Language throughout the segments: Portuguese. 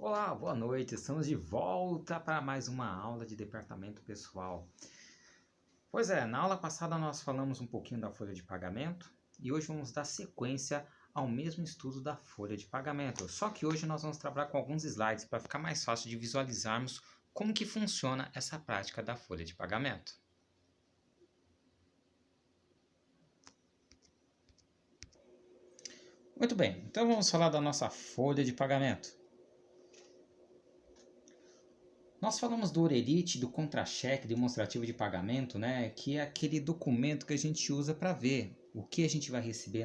Olá, boa noite. Estamos de volta para mais uma aula de departamento pessoal. Pois é, na aula passada nós falamos um pouquinho da folha de pagamento e hoje vamos dar sequência ao mesmo estudo da folha de pagamento. Só que hoje nós vamos trabalhar com alguns slides para ficar mais fácil de visualizarmos como que funciona essa prática da folha de pagamento. Muito bem, então vamos falar da nossa folha de pagamento. Nós falamos do orelite, do contra-cheque demonstrativo de pagamento, né? Que é aquele documento que a gente usa para ver o que a gente vai receber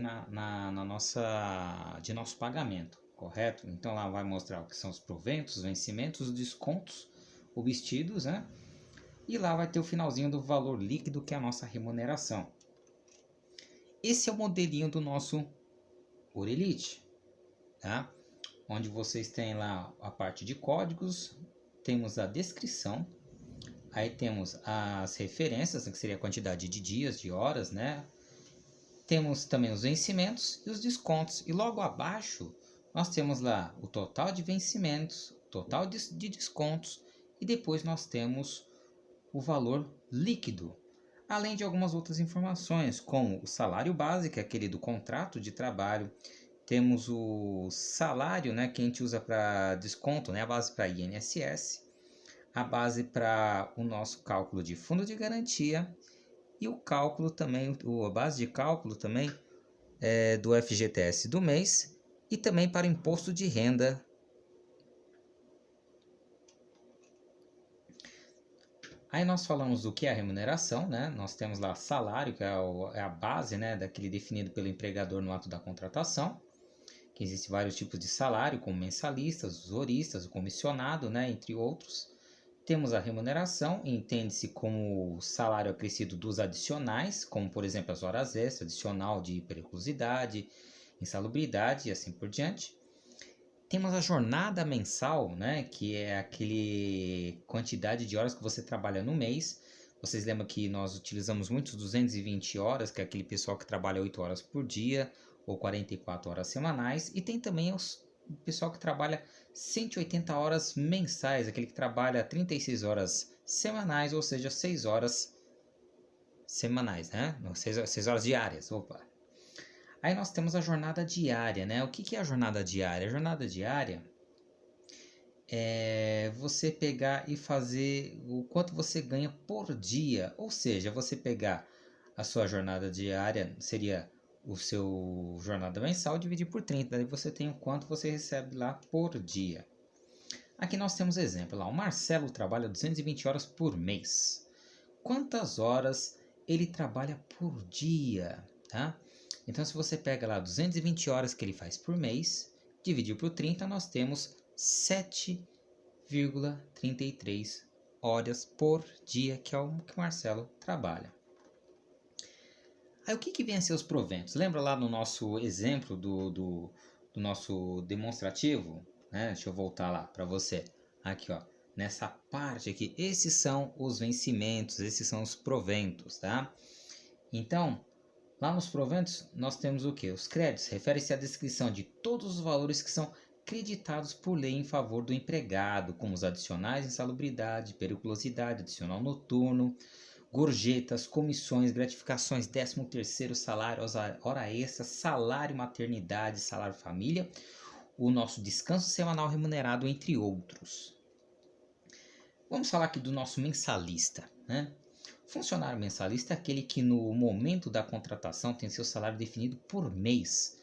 de nosso pagamento, correto? Então lá vai mostrar o que são os proventos, os vencimentos, os descontos obtidos, né? E lá vai ter o finalzinho do valor líquido, que é a nossa remuneração. Esse é o modelinho do nosso orelite, tá? Onde vocês têm lá a parte de códigos, temos a descrição, aí temos as referências, que seria a quantidade de dias, de horas, né? Temos também os vencimentos e os descontos. E logo abaixo nós temos lá o total de vencimentos, o total de descontos e depois nós temos o valor líquido. Além de algumas outras informações, como o salário base, que é aquele do contrato de trabalho. Temos o salário, né, que a gente usa para desconto, né, a base para INSS, a base para o nosso cálculo de fundo de garantia e o cálculo também, a base de cálculo também do FGTS do mês e também para o imposto de renda. Aí nós falamos do que é a remuneração, né? Nós temos lá salário, que é a base, né, daquele definido pelo empregador no ato da contratação. Que existem vários tipos de salário, como mensalistas, usuristas, o comissionado, né, entre outros. Temos a remuneração, entende-se como o salário acrescido dos adicionais, como por exemplo as horas extras, adicional de periculosidade, insalubridade e assim por diante. Temos a jornada mensal, né, que é aquele quantidade de horas que você trabalha no mês. Vocês lembram que nós utilizamos muito 220 horas, que é aquele pessoal que trabalha 8 horas por dia, ou 44 horas semanais, e tem também o pessoal que trabalha 180 horas mensais, aquele que trabalha 36 horas semanais, ou seja, 6 horas semanais, né? 6 horas diárias, opa. Aí nós temos a jornada diária, né? O que é a jornada diária? A jornada diária é você pegar e fazer o quanto você ganha por dia, ou seja, você pegar a sua jornada diária, seria o seu jornada mensal, dividir por 30, daí você tem o quanto você recebe lá por dia. Aqui nós temos exemplo, lá, o Marcelo trabalha 220 horas por mês. Quantas horas ele trabalha por dia, tá? Então se você pega lá 220 horas que ele faz por mês, dividir por 30, nós temos 7,33 horas por dia, que é o que o Marcelo trabalha. Aí o que vem a ser os proventos? Lembra lá no nosso exemplo do nosso demonstrativo? Né? Deixa eu voltar lá para você. Aqui, ó, nessa parte aqui, esses são os vencimentos, esses são os proventos, tá? Então, lá nos proventos nós temos o que? Os créditos, refere-se à descrição de todos os valores que são creditados por lei em favor do empregado, como os adicionais, insalubridade, periculosidade, adicional noturno, gorjetas, comissões, gratificações, 13º salário, hora extra, salário maternidade, salário família, o nosso descanso semanal remunerado, entre outros. Vamos falar aqui do nosso mensalista, né? O funcionário mensalista é aquele que no momento da contratação tem seu salário definido por mês.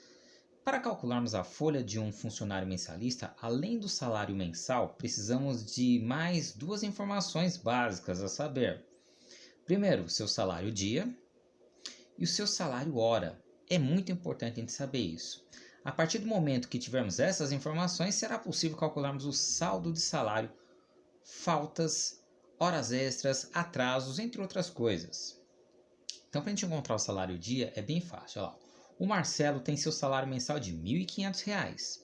Para calcularmos a folha de um funcionário mensalista, além do salário mensal, precisamos de mais duas informações básicas, a saber: primeiro, o seu salário dia e o seu salário hora. É muito importante a gente saber isso. A partir do momento que tivermos essas informações, será possível calcularmos o saldo de salário, faltas, horas extras, atrasos, entre outras coisas. Então, para a gente encontrar o salário dia, é bem fácil. Olha lá. O Marcelo tem seu salário mensal de R$ 1.500.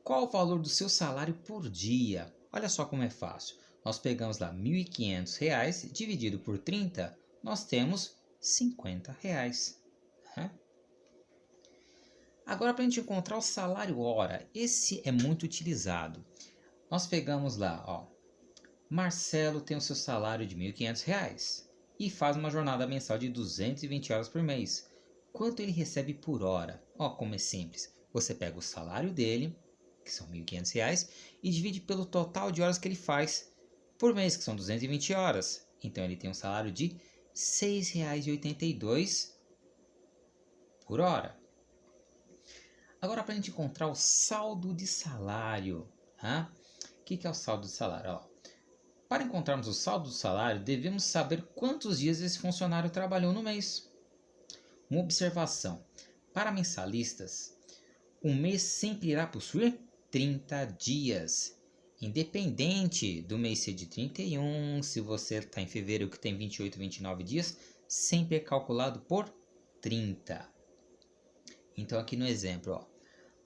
Qual o valor do seu salário por dia? Olha só como é fácil. Nós pegamos lá R$ 1.500, dividido por 30, nós temos R$ 50. Agora, para a gente encontrar o salário hora, esse é muito utilizado. nós pegamos lá, ó, Marcelo tem o seu salário de R$ 1.500 e faz uma jornada mensal de 220 horas por mês. Quanto ele recebe por hora? Ó, como é simples. Você pega o salário dele, que são R$ 1.500, e divide pelo total de horas que ele faz por mês, que são 220 horas. Então ele tem um salário de R$ 6,82 por hora. Agora, para a gente encontrar o saldo de salário, tá? O que é o saldo de salário? Ó, para encontrarmos o saldo do salário, devemos saber quantos dias esse funcionário trabalhou no mês. Uma observação: para mensalistas, um mês sempre irá possuir 30 dias. Independente do mês ser de 31, se você está em fevereiro que tem 28, 29 dias, sempre é calculado por 30. Então aqui no exemplo, ó,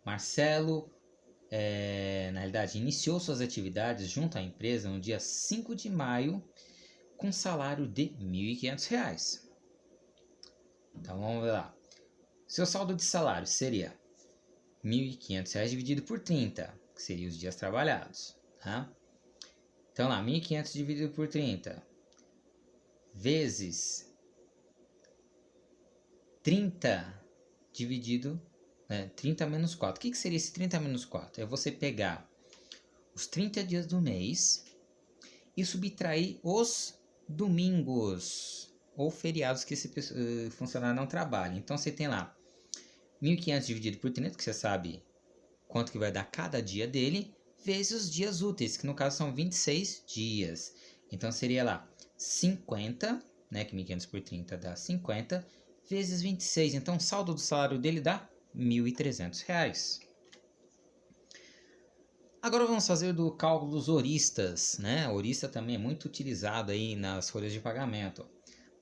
Marcelo, na realidade, iniciou suas atividades junto à empresa no dia 5 de maio com salário de R$ 1.500. Então vamos ver lá. Seu saldo de salário seria R$ 1.500 dividido por 30, que seriam os dias trabalhados. Tá? Então lá, 1.500 dividido por 30 vezes 30 dividido 30 menos 4. O que seria esse 30 menos 4? É você pegar os 30 dias do mês e subtrair os domingos ou feriados que esse funcionário não trabalha. Então você tem lá 1.500 dividido por 30, que você sabe quanto que vai dar cada dia dele, vezes os dias úteis, que no caso são 26 dias. Então seria lá 50, né, que 1.500 por 30 dá 50, vezes 26. Então o saldo do salário dele dá R$ 1.300. Agora vamos fazer do cálculo dos horistas, né? O horista também é muito utilizado aí nas folhas de pagamento.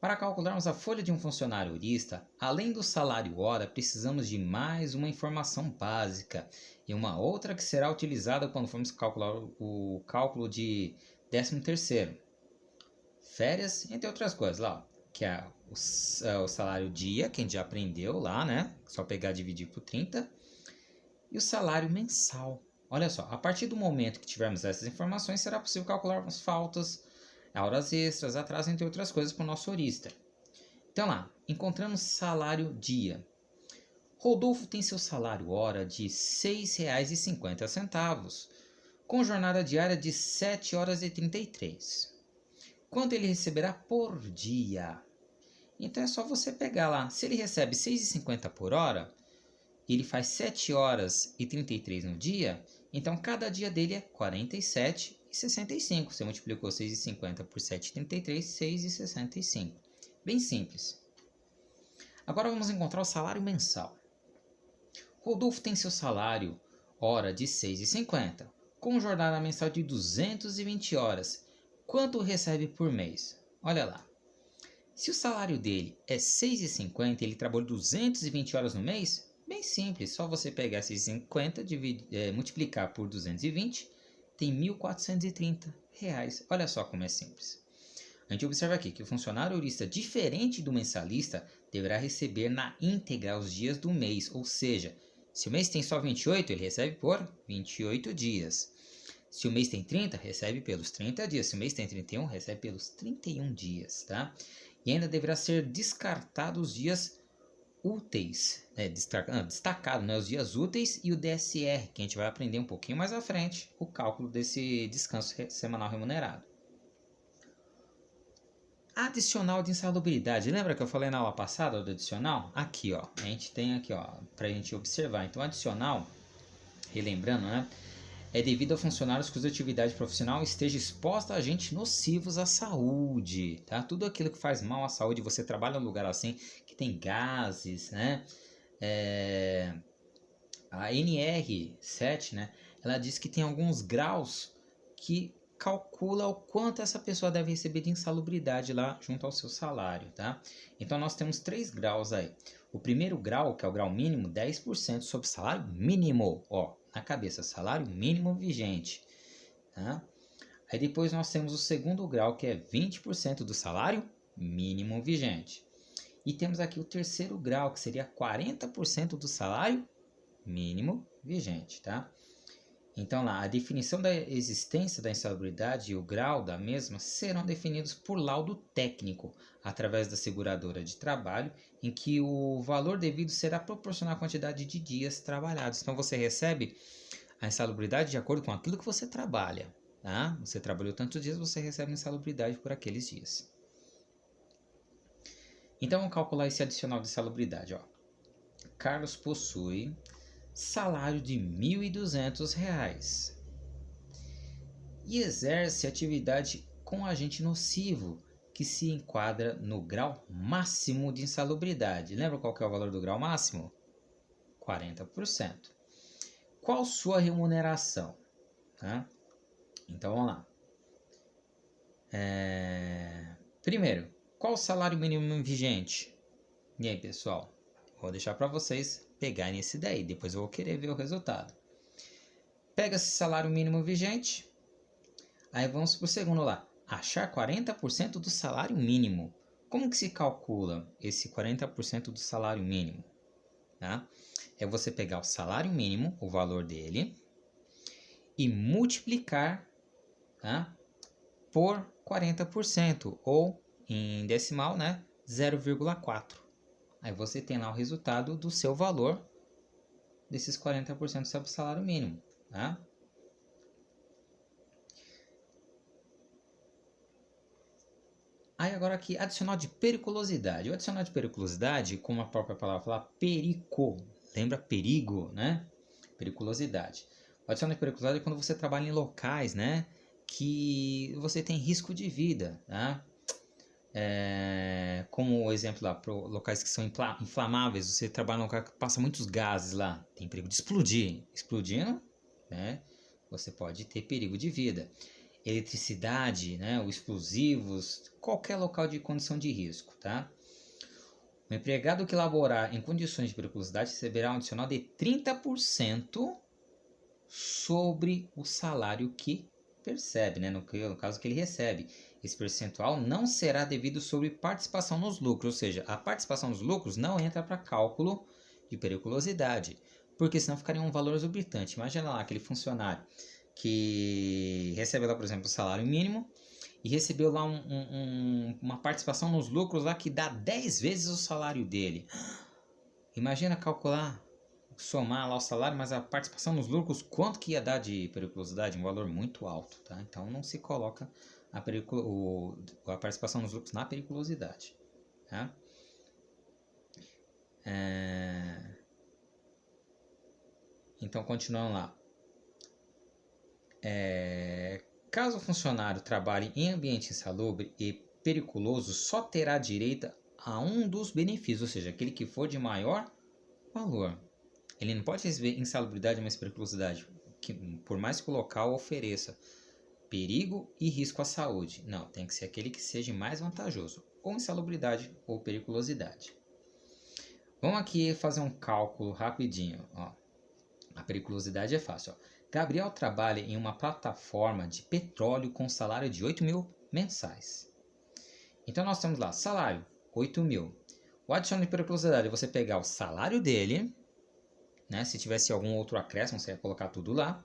Para calcularmos a folha de um funcionário horista, além do salário hora, precisamos de mais uma informação básica e uma outra que será utilizada quando formos calcular o cálculo de 13º, férias, entre outras coisas lá, que é o salário dia, que a gente já aprendeu lá, né? Só pegar e dividir por 30. E o salário mensal. Olha só, a partir do momento que tivermos essas informações, será possível calcularmos faltas, horas extras, atraso, entre outras coisas, para o nosso horista. Então lá, encontramos salário dia. Rodolfo tem seu salário hora de R$ 6,50, com jornada diária de 7 horas e 33. Quanto ele receberá por dia? Então é só você pegar lá. Se ele recebe R$ 6,50 por hora, ele faz 7 horas e 33 no dia, então cada dia dele é 47,65. Você multiplicou 6,50 por 7,33, 6,65. Bem simples. Agora vamos encontrar o salário mensal. Rodolfo tem seu salário hora de 6,50, com jornada mensal de 220 horas. Quanto recebe por mês? Olha lá. Se o salário dele é 6,50 e ele trabalhou 220 horas no mês, bem simples, só você pegar 6,50, multiplicar por 220, tem R$ 1.430. Olha só como é simples. A gente observa aqui que o funcionário horista, diferente do mensalista, deverá receber na íntegra os dias do mês, ou seja, se o mês tem só 28, ele recebe por 28 dias. Se o mês tem 30, recebe pelos 30 dias. Se o mês tem 31, recebe pelos 31 dias, tá? E ainda deverá ser descartado os dias úteis, destacado, né, os dias úteis e o DSR, que a gente vai aprender um pouquinho mais à frente, o cálculo desse descanso semanal remunerado. Adicional de insalubridade. Lembra que eu falei na aula passada do adicional? Aqui, ó, a gente tem aqui, ó, para a gente observar. Então, adicional, relembrando, né, é devido a funcionários cuja atividade profissional esteja exposta a agentes nocivos à saúde, tá? Tudo aquilo que faz mal à saúde, você trabalha num lugar assim, que tem gases, né? A NR7, né? Ela diz que tem alguns graus que calcula o quanto essa pessoa deve receber de insalubridade lá junto ao seu salário, tá? Então nós temos 3 graus aí. O primeiro grau, que é o grau mínimo, 10% sobre salário mínimo, ó, na cabeça, salário mínimo vigente, tá? Aí depois nós temos o segundo grau, que é 20% do salário mínimo vigente. E temos aqui o terceiro grau, que seria 40% do salário mínimo vigente, tá? Então lá, a definição da existência da insalubridade e o grau da mesma serão definidos por laudo técnico, através da seguradora de trabalho, em que o valor devido será proporcional à quantidade de dias trabalhados. Então você recebe a insalubridade de acordo com aquilo que você trabalha. Tá? Você trabalhou tantos dias, você recebe insalubridade por aqueles dias. Então vamos calcular esse adicional de insalubridade. Ó. Carlos possui salário de R$ 1.200 e exerce atividade com agente nocivo que se enquadra no grau máximo de insalubridade. Lembra qual que é o valor do grau máximo? 40%. Qual sua remuneração? Tá? Então vamos lá. Primeiro, qual o salário mínimo vigente? E aí, pessoal? Vou deixar para vocês pegarem esse daí. Depois eu vou querer ver o resultado. Pega esse salário mínimo vigente. Aí vamos para o segundo lá. Achar 40% do salário mínimo. Como que se calcula esse 40% do salário mínimo? Tá? É você pegar o salário mínimo, o valor dele, e multiplicar, tá, por 40%, ou em decimal, né, 0,4. Aí você tem lá o resultado do seu valor desses 40% sobre o salário mínimo. Tá? Aí agora aqui, adicional de periculosidade. O adicional de periculosidade, como a própria palavra fala, perico. Lembra perigo, né? Periculosidade. O adicional de periculosidade é quando você trabalha em locais, né, que você tem risco de vida, tá? Como o exemplo lá, para locais que são inflamáveis, você trabalha num lugar que passa muitos gases lá, tem perigo de explodir. Explodindo, né, você pode ter perigo de vida. Eletricidade, né, os explosivos, qualquer local de condição de risco, tá? O empregado que laborar em condições de periculosidade receberá um adicional de 30% sobre o salário que percebe, né? No caso que ele recebe. Esse percentual não será devido sobre participação nos lucros, ou seja, a participação nos lucros não entra para cálculo de periculosidade, porque senão ficaria um valor exorbitante. Imagina lá aquele funcionário que recebe lá, por exemplo, o salário mínimo e recebeu lá uma participação nos lucros lá que dá 10 vezes o salário dele. Imagina calcular, somar lá o salário, mas a participação nos lucros, quanto que ia dar de periculosidade? Um valor muito alto, tá? Então não se coloca a participação nos lucros na periculosidade, tá? Então continuando lá. Caso o funcionário trabalhe em ambiente insalubre e periculoso, só terá direito a um dos benefícios, ou seja, aquele que for de maior valor. Ele não pode receber insalubridade mais periculosidade, por mais que o local ofereça perigo e risco à saúde. Não, tem que ser aquele que seja mais vantajoso, ou insalubridade ou periculosidade. Vamos aqui fazer um cálculo rapidinho. Ó. A periculosidade é fácil. Ó. Gabriel trabalha em uma plataforma de petróleo com salário de 8.000 mensais. Então nós temos lá, salário, 8.000. O adicional de periculosidade é você pegar o salário dele, né? Se tivesse algum outro acréscimo, você ia colocar tudo lá,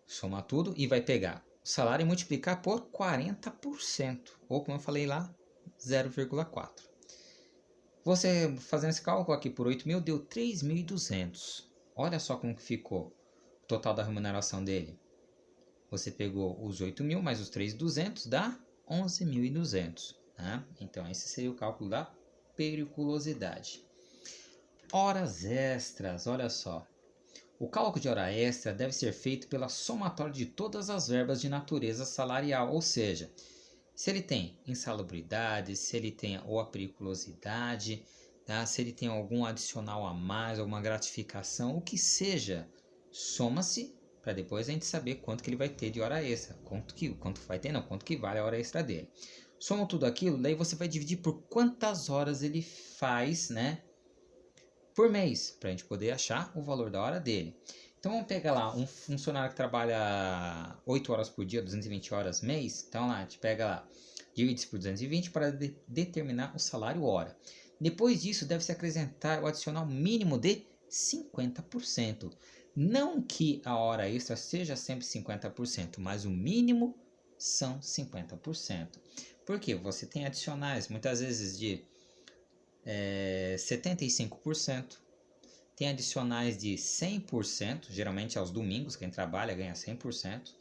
somar tudo e vai pegar o salário e multiplicar por 40%, ou como eu falei lá, 0,4. Você fazendo esse cálculo aqui por 8.000 deu 3.200. Olha só como que ficou o total da remuneração dele. Você pegou os 8.000 mais os 3.200 dá 11.200. Né? Então esse seria o cálculo da periculosidade. Horas extras, olha só. O cálculo de hora extra deve ser feito pela somatória de todas as verbas de natureza salarial, ou seja, se ele tem insalubridade, se ele tem ou a periculosidade, tá? Se ele tem algum adicional a mais, alguma gratificação, o que seja, soma-se para depois a gente saber quanto que ele vai ter de hora extra, quanto que vale a hora extra dele. Soma tudo aquilo, daí você vai dividir por quantas horas ele faz, né, por mês, para a gente poder achar o valor da hora dele. Então vamos pegar lá um funcionário que trabalha 8 horas por dia, 220 horas mês. Então lá, a gente pega lá, divide isso por 220 para determinar o salário hora. Depois disso, deve-se acrescentar o adicional mínimo de 50%. Não que a hora extra seja sempre 50%, mas o mínimo são 50%. Por quê? Você tem adicionais, muitas vezes de 75%, tem adicionais de 100%, geralmente aos domingos, quem trabalha ganha 100%.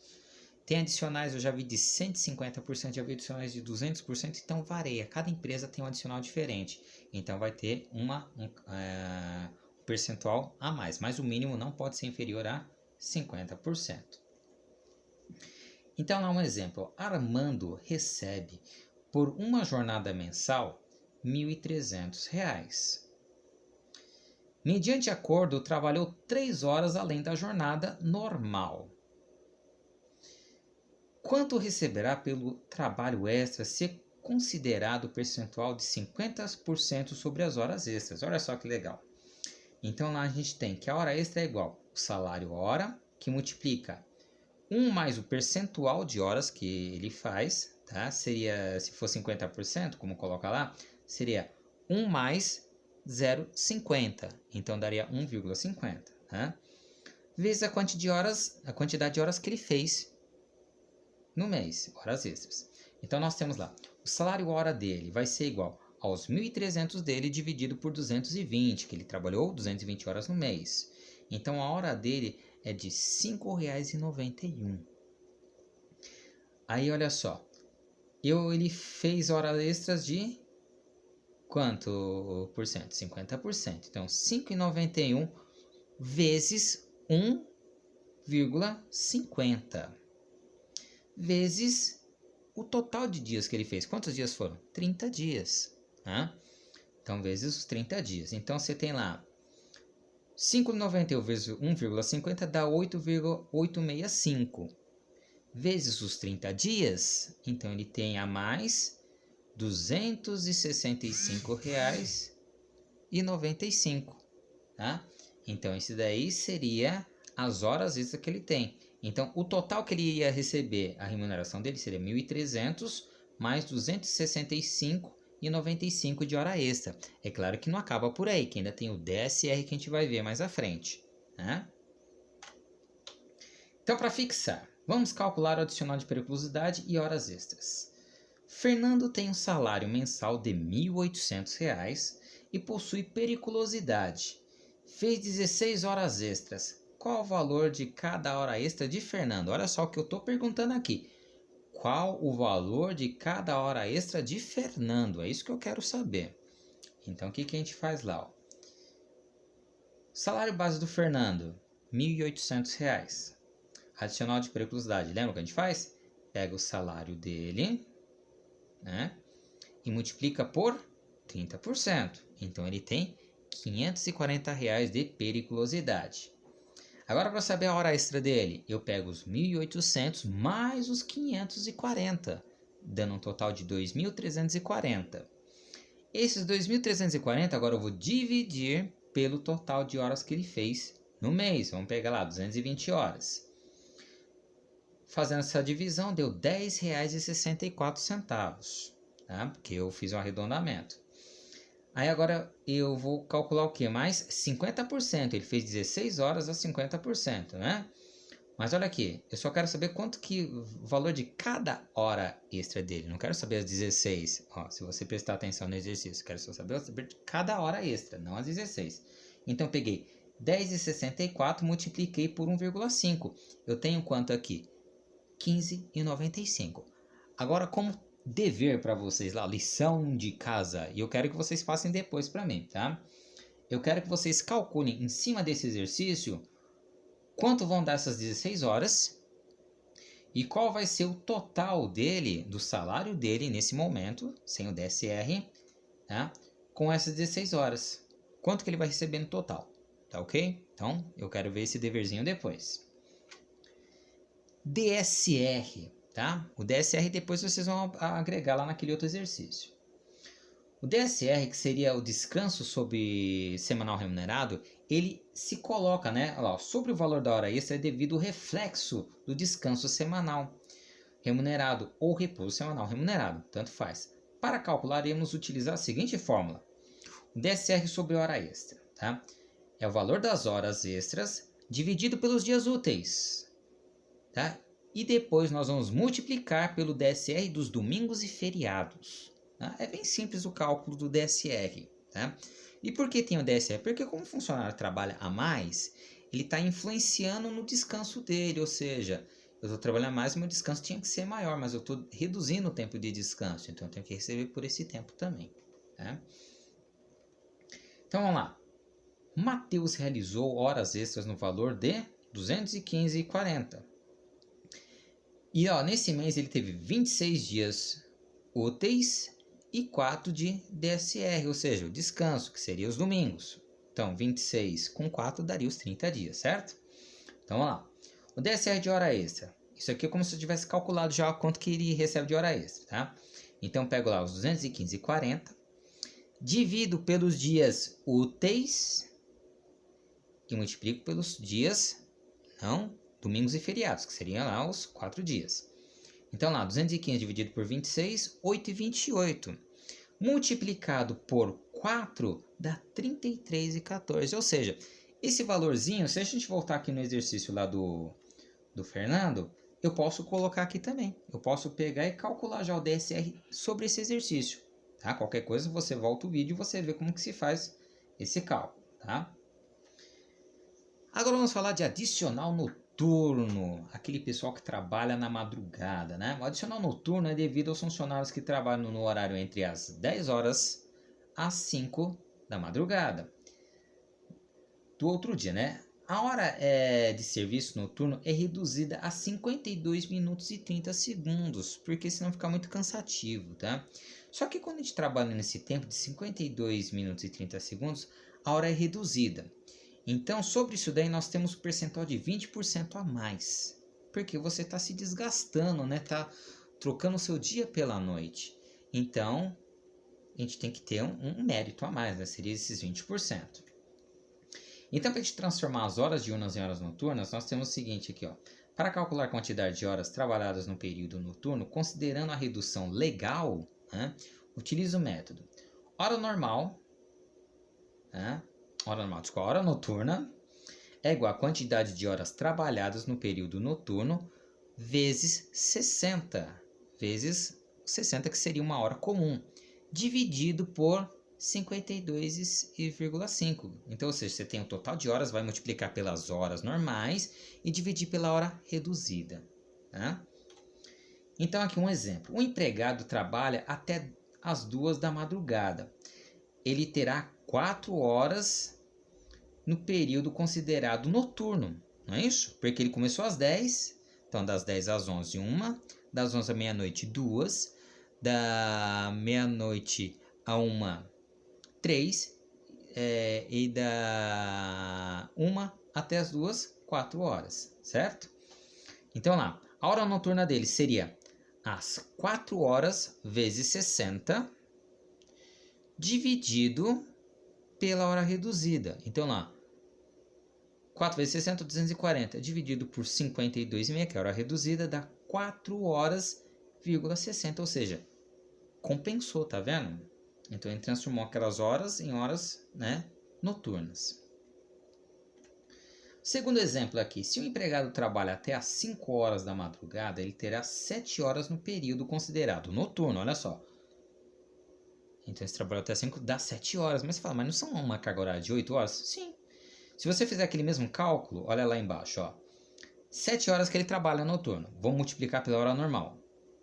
Tem adicionais, eu já vi de 150%, já vi adicionais de 200%, então varia. Cada empresa tem um adicional diferente. Então vai ter um percentual a mais, mas o mínimo não pode ser inferior a 50%. Então, lá um exemplo. Armando recebe por uma jornada mensal R$ 1.300. Mediante acordo, trabalhou 3 horas além da jornada normal. Quanto receberá pelo trabalho extra se considerado o percentual de 50% sobre as horas extras? Olha só que legal. Então lá a gente tem que a hora extra é igual ao salário hora, que multiplica 1 mais o percentual de horas que ele faz, tá? Seria, se for 50%, como coloca lá, seria 1 mais 0,50. Então daria 1,50, tá? Vezes a quantidade de horas que ele fez no mês, horas extras. Então nós temos lá, o salário hora dele vai ser igual aos 1.300 dele dividido por 220, que ele trabalhou 220 horas no mês. Então a hora dele é de R$ 5,91. Aí olha só, ele fez horas extras de quanto por cento? 50%. Então 5,91 vezes 1,50 vezes o total de dias que ele fez. Quantos dias foram? 30 dias. Né? Então, vezes os 30 dias. Então, você tem lá 5,91 vezes 1,50 dá 8,865. Vezes os 30 dias, então ele tem a mais R$ 265,95. Tá? Então, esse daí seria as horas extras que ele tem. Então, o total que ele ia receber, a remuneração dele seria 1.300 mais 265,95 de hora extra. É claro que não acaba por aí, que ainda tem o DSR que a gente vai ver mais à frente. Né? Então, para fixar, vamos calcular o adicional de periculosidade e horas extras. Fernando tem um salário mensal de R$ 1.800 e possui periculosidade. Fez 16 horas extras. Qual o valor de cada hora extra de Fernando? Olha só o que eu estou perguntando aqui. Qual o valor de cada hora extra de Fernando? É isso que eu quero saber. Então, o que a gente faz lá? Ó? Salário base do Fernando, R$ 1.800. Adicional de periculosidade. Lembra o que a gente faz? Pega o salário dele, né? E multiplica por 30%. Então, ele tem R$ 540 de periculosidade. Agora, para saber a hora extra dele, eu pego os 1.800 mais os 540, dando um total de 2.340. Esses 2.340, agora eu vou dividir pelo total de horas que ele fez no mês. Vamos pegar lá, 220 horas. Fazendo essa divisão, deu R$ 10,64, tá? Porque eu fiz um arredondamento. Aí agora eu vou calcular o que? Mais 50%. Ele fez 16 horas a 50%, né? Mas olha aqui, eu só quero saber quanto que o valor de cada hora extra dele. Não quero saber as 16. Ó, se você prestar atenção no exercício, quero só saber de cada hora extra, não as 16. Então eu peguei 10,64, multipliquei por 1,5. Eu tenho quanto aqui? 15,95. Agora, como dever para vocês lá, lição de casa, e eu quero que vocês façam depois para mim, tá? Eu quero que vocês calculem em cima desse exercício quanto vão dar essas 16 horas e qual vai ser o total dele, do salário dele nesse momento, sem o DSR, tá? Com essas 16 horas. Quanto que ele vai receber no total, tá ok? Então, eu quero ver esse deverzinho depois. DSR, tá? O DSR depois vocês vão agregar lá naquele outro exercício. O DSR, que seria o descanso sobre semanal remunerado, ele se coloca, né, lá, sobre o valor da hora extra é devido ao reflexo do descanso semanal remunerado ou repouso semanal remunerado, tanto faz. Para calcular, iremos utilizar a seguinte fórmula. O DSR sobre hora extra, tá? É o valor das horas extras dividido pelos dias úteis, tá? E depois nós vamos multiplicar pelo DSR dos domingos e feriados. Tá? É bem simples o cálculo do DSR. Tá? E por que tem o DSR? Porque como o funcionário trabalha a mais, ele está influenciando no descanso dele. Ou seja, eu estou trabalhando mais, meu descanso tinha que ser maior, mas eu estou reduzindo o tempo de descanso. Então eu tenho que receber por esse tempo também. Tá? Então vamos lá. Mateus realizou horas extras no valor de R$ 215,40. E ó, nesse mês ele teve 26 dias úteis e 4 de DSR, ou seja, o descanso, que seria os domingos. Então, 26 com 4 daria os 30 dias, certo? Então, vamos lá. O DSR de hora extra. Isso aqui é como se eu tivesse calculado já quanto que ele recebe de hora extra, tá? Então, eu pego lá os 215,40, divido pelos dias úteis e multiplico pelos dias, não, domingos e feriados, que seriam lá os 4 dias. Então lá, 215 dividido por 26, 8,28. Multiplicado por 4 dá 33,14. Ou seja, esse valorzinho, se a gente voltar aqui no exercício lá do Fernando, eu posso colocar aqui também. Eu posso pegar e calcular já o DSR sobre esse exercício. Tá? Qualquer coisa, você volta o vídeo e você vê como que se faz esse cálculo. Tá? Agora vamos falar de adicional noturno, aquele pessoal que trabalha na madrugada, né? O adicional noturno é devido aos funcionários que trabalham no horário entre as 10 horas às 5 da madrugada do outro dia, né? A hora de serviço noturno é reduzida a 52 minutos e 30 segundos, porque senão fica muito cansativo, tá? Só que quando a gente trabalha nesse tempo de 52 minutos e 30 segundos, a hora é reduzida. Então, sobre isso daí, nós temos um percentual de 20% a mais. Porque você está se desgastando, né? Está trocando o seu dia pela noite. Então, a gente tem que ter um mérito a mais, né? Seria esses 20%. Então, para a gente transformar as horas diurnas em horas noturnas, nós temos o seguinte aqui, ó. Para calcular a quantidade de horas trabalhadas no período noturno, considerando a redução legal, né, utilize o método hora normal, né, hora noturna é igual a quantidade de horas trabalhadas no período noturno vezes 60, vezes 60, que seria uma hora comum, dividido por 52,5. Então, ou seja, você tem o total de horas, vai multiplicar pelas horas normais e dividir pela hora reduzida. Tá? Então, aqui um exemplo. Um empregado trabalha até as 2 da madrugada. Ele terá 4 horas no período considerado noturno, não é isso? Porque ele começou às 10, então das 10 às 11, 1, das 11 à meia-noite, 2, da meia-noite a 1, 3, e da 1 até as 2, 4 horas, certo? Então lá, a hora noturna dele seria as 4 horas vezes 60, dividido pela hora reduzida. Então lá, 4 vezes 60, 240, dividido por 52,5, que é a hora reduzida, dá 4 horas,60, ou seja, compensou, tá vendo? Então ele transformou aquelas horas em horas, né, noturnas. Segundo exemplo aqui, se o empregado trabalha até às 5 horas da madrugada, ele terá 7 horas no período considerado noturno, olha só. Então esse trabalho até às 5 dá 7 horas, mas você fala, mas não são uma carga horária de 8 horas? Sim. Se você fizer aquele mesmo cálculo, olha lá embaixo, ó. 7 horas que ele trabalha noturno, vamos multiplicar pela hora normal,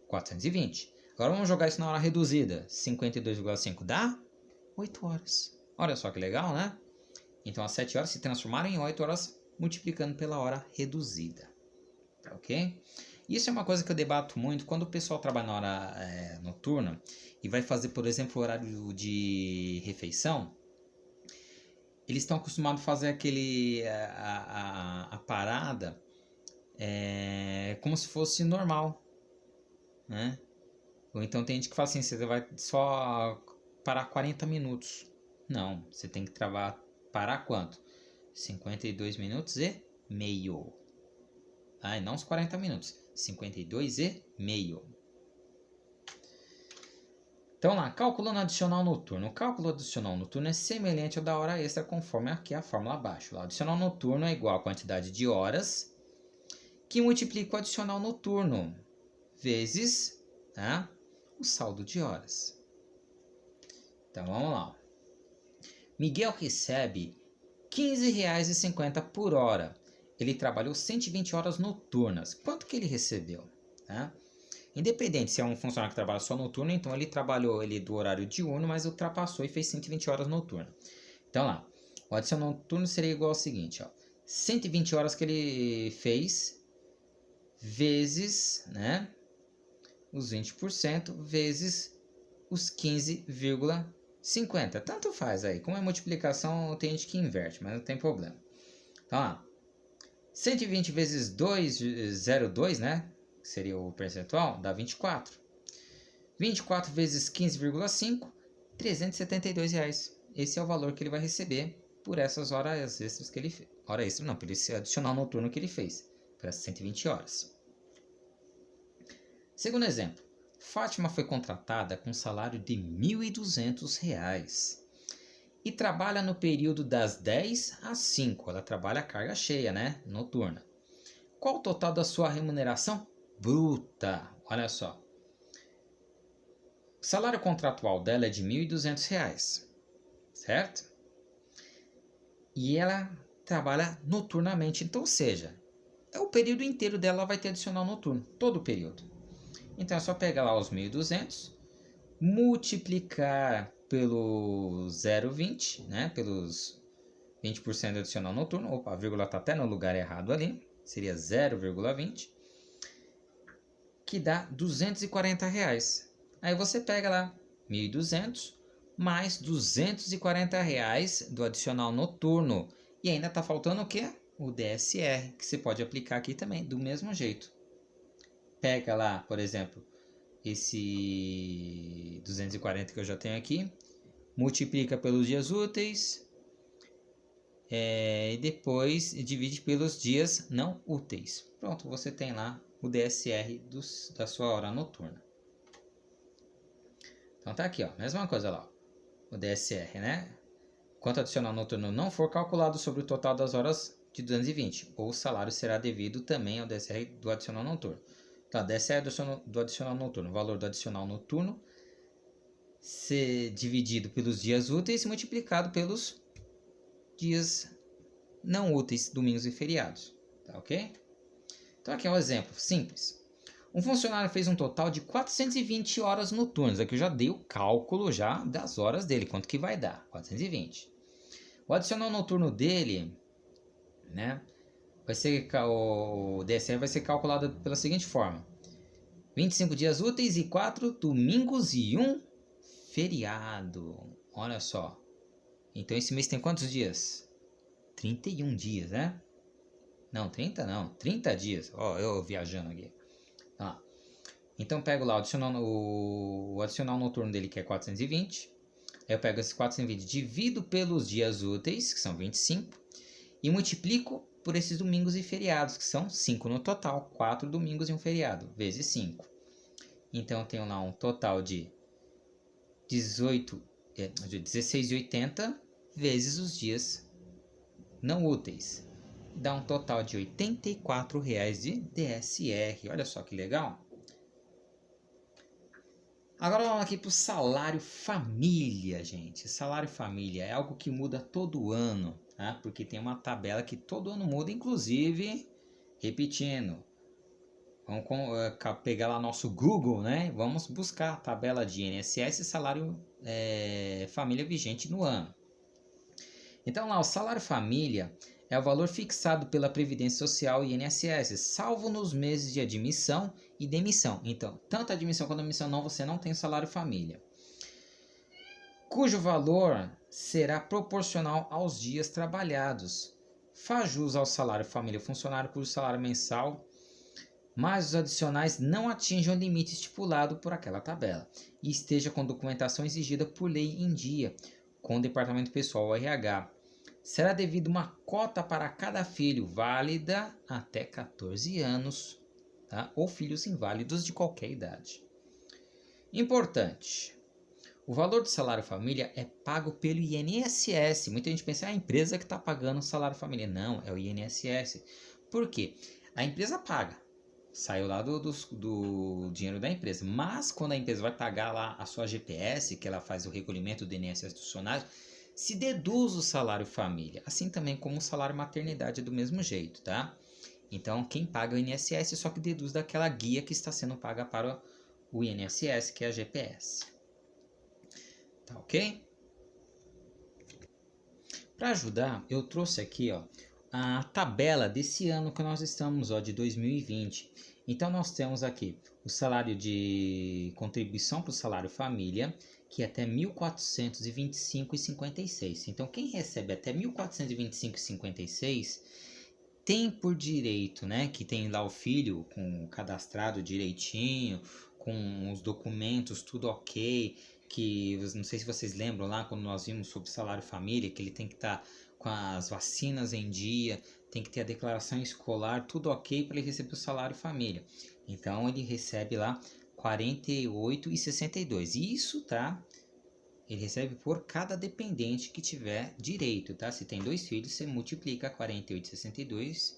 420. Agora vamos jogar isso na hora reduzida, 52,5 dá 8 horas. Olha só que legal, né? Então as 7 horas se transformaram em 8 horas multiplicando pela hora reduzida. Tá ok? Isso é uma coisa que eu debato muito quando o pessoal trabalha na hora noturna e vai fazer, por exemplo, o horário de refeição. Eles estão acostumados a fazer a parada como se fosse normal, né? Ou então tem gente que fala assim, você vai só parar 40 minutos. Não, você tem que parar quanto? 52 minutos e meio. Ah, e não os 40 minutos. 52 e meio. Então lá, calculando adicional noturno. O cálculo adicional noturno é semelhante ao da hora extra, conforme aqui a fórmula abaixo. O adicional noturno é igual à quantidade de horas que multiplica o adicional noturno vezes, tá, o saldo de horas. Então vamos lá. Miguel recebe R$ 15,50 por hora. Ele trabalhou 120 horas noturnas. Quanto que ele recebeu? Tá? Independente se é um funcionário que trabalha só noturno, então ele trabalhou do horário diurno, mas ultrapassou e fez 120 horas noturnas. Então lá, o adicional noturno seria igual ao seguinte, ó, 120 horas que ele fez vezes, né, os 20% vezes os 15,50. Tanto faz aí, como é multiplicação tem gente que inverte, mas não tem problema. Então lá, 120 vezes 2,02, né? Que seria o percentual, dá 24. 24 vezes 15,5, R$ 372 reais. Esse é o valor que ele vai receber por essas horas extras que ele fez. Hora extra não, por esse adicional noturno que ele fez, por essas 120 horas. Segundo exemplo, Fátima foi contratada com um salário de R$ 1.200 e trabalha no período das 10 às 5. Ela trabalha a carga cheia, né? Noturna. Qual o total da sua remuneração bruta? Olha só. O salário contratual dela é de R$ 1.200, certo? E ela trabalha noturnamente, então, ou seja, é o período inteiro dela vai ter adicional noturno, todo o período. Então é só pegar lá os 1.200, multiplicar pelo 0,20, né? Pelos 20% adicional noturno. Opa, a vírgula está até no lugar errado ali. Seria 0,20, que dá R$ 240 reais. Aí você pega lá 1.200 mais R$ 240 reais do adicional noturno. E ainda está faltando o quê? O DSR, que você pode aplicar aqui também, do mesmo jeito. Pega lá, por exemplo, esse 240 que eu já tenho aqui, multiplica pelos dias úteis e depois divide pelos dias não úteis. Pronto, você tem lá o DSR da sua hora noturna. Então tá aqui, ó, mesma coisa lá, ó, o DSR, né? Quanto adicional noturno não for calculado sobre o total das horas de 220, ou o salário será devido também ao DSR do adicional noturno. Então, DSR do adicional noturno, o valor do adicional noturno ser dividido pelos dias úteis multiplicado pelos dias não úteis, domingos e feriados, tá ok? Então aqui é um exemplo simples. Um funcionário fez um total de 420 horas noturnas. Aqui eu já dei o cálculo já das horas dele, quanto que vai dar, 420. O adicional noturno dele, né, o DSR vai ser calculado pela seguinte forma: 25 dias úteis e 4 domingos e 1 feriado. Olha só. Então esse mês tem quantos dias? 31 dias, né? Não, 30 não. 30 dias. Ó, eu viajando aqui. Ah. Então pego lá o adicional noturno dele, que é 420. Aí eu pego esse 420, divido pelos dias úteis, que são 25, e multiplico por esses domingos e feriados, que são 5 no total. 4 domingos e um feriado, vezes 5. Então eu tenho lá um total de 16,80 vezes os dias não úteis. Dá um total de R$ 84 de DSR. Olha só que legal. Agora vamos aqui para o salário família, gente. Salário família é algo que muda todo ano, tá? Porque tem uma tabela que todo ano muda, inclusive, repetindo. Vamos pegar lá nosso Google, né? Vamos buscar a tabela de INSS e salário família vigente no ano. Então lá, o salário família é o valor fixado pela Previdência Social e INSS, salvo nos meses de admissão e demissão. Então, tanto admissão quanto demissão você não tem salário família, cujo valor será proporcional aos dias trabalhados. Faz jus ao salário família funcionário cujo salário mensal mas os adicionais não atinjam o limite estipulado por aquela tabela e esteja com documentação exigida por lei em dia com o Departamento Pessoal ou RH. Será devido uma cota para cada filho, válida até 14 anos, tá? Ou filhos inválidos de qualquer idade. Importante. O valor do salário família é pago pelo INSS. Muita gente pensa, a empresa que está pagando o salário família. Não, é o INSS. Por quê? A empresa paga. Saiu lá do dinheiro da empresa. Mas quando a empresa vai pagar lá a sua GPS, que ela faz o recolhimento do INSS dos funcionários, se deduz o salário família. Assim também como o salário maternidade do mesmo jeito, tá? Então quem paga é o INSS, só que deduz daquela guia que está sendo paga para o INSS, que é a GPS. Tá ok? Para ajudar, eu trouxe aqui ó, a tabela desse ano que nós estamos, ó, de 2020. Então nós temos aqui o salário de contribuição para o salário família, que é até R$ 1.425,56. Então quem recebe até R$ 1.425,56 tem por direito, né, que tem lá o filho com cadastrado direitinho, com os documentos tudo ok, que não sei se vocês lembram lá quando nós vimos sobre salário família, que ele tem que estar com as vacinas em dia, tem que ter a declaração escolar, tudo ok para ele receber o salário família. Então ele recebe lá R$ 48,62. Isso, tá? Ele recebe por cada dependente que tiver direito, tá? Se tem 2 filhos, você multiplica 48,62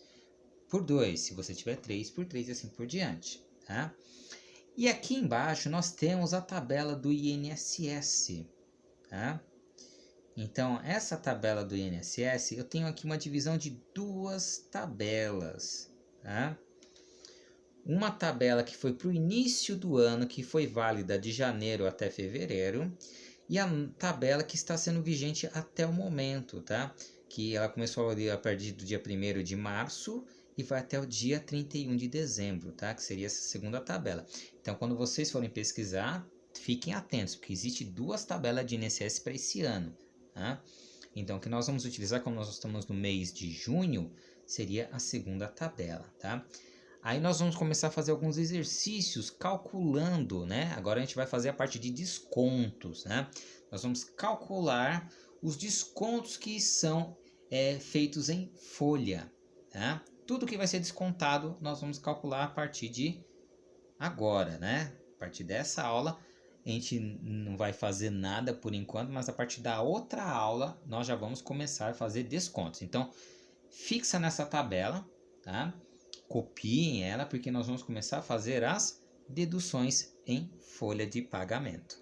por 2. Se você tiver 3, por 3 e assim por diante, tá? E aqui embaixo nós temos a tabela do INSS, tá? Então, essa tabela do INSS, eu tenho aqui uma divisão de 2 tabelas, tá? Uma tabela que foi para o início do ano, que foi válida de janeiro até fevereiro, e a tabela que está sendo vigente até o momento, tá? Que ela começou a partir do dia 1º de março e vai até o dia 31 de dezembro, tá? Que seria essa segunda tabela. Então, quando vocês forem pesquisar, fiquem atentos, porque existe 2 tabelas de INSS para esse ano, tá? Então, o que nós vamos utilizar, como nós estamos no mês de junho, seria a segunda tabela, tá? Aí nós vamos começar a fazer alguns exercícios calculando, né? Agora a gente vai fazer a parte de descontos, né? Nós vamos calcular os descontos que são feitos em folha, tá? Tudo que vai ser descontado nós vamos calcular a partir de agora, né? A partir dessa aula a gente não vai fazer nada por enquanto, mas a partir da outra aula nós já vamos começar a fazer descontos. Então, fixa nessa tabela, tá? Copiem ela, porque nós vamos começar a fazer as deduções em folha de pagamento.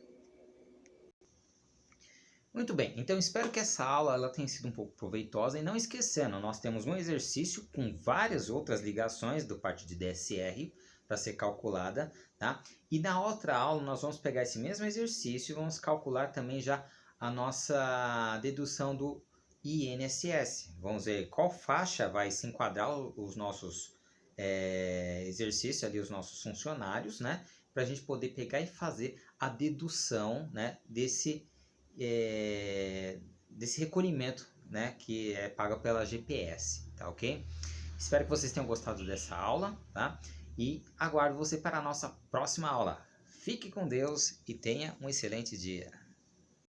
Muito bem, então espero que essa aula ela tenha sido um pouco proveitosa. E não esquecendo, nós temos um exercício com várias outras ligações do parte de DSR para ser calculada, tá? E na outra aula nós vamos pegar esse mesmo exercício e vamos calcular também já a nossa dedução do INSS. Vamos ver qual faixa vai se enquadrar os nossos exercícios ali, os nossos funcionários, né? Para a gente poder pegar e fazer a dedução, né, desse recolhimento, né, que é pago pela GPS, tá ok? Espero que vocês tenham gostado dessa aula, tá? E aguardo você para a nossa próxima aula. Fique com Deus e tenha um excelente dia.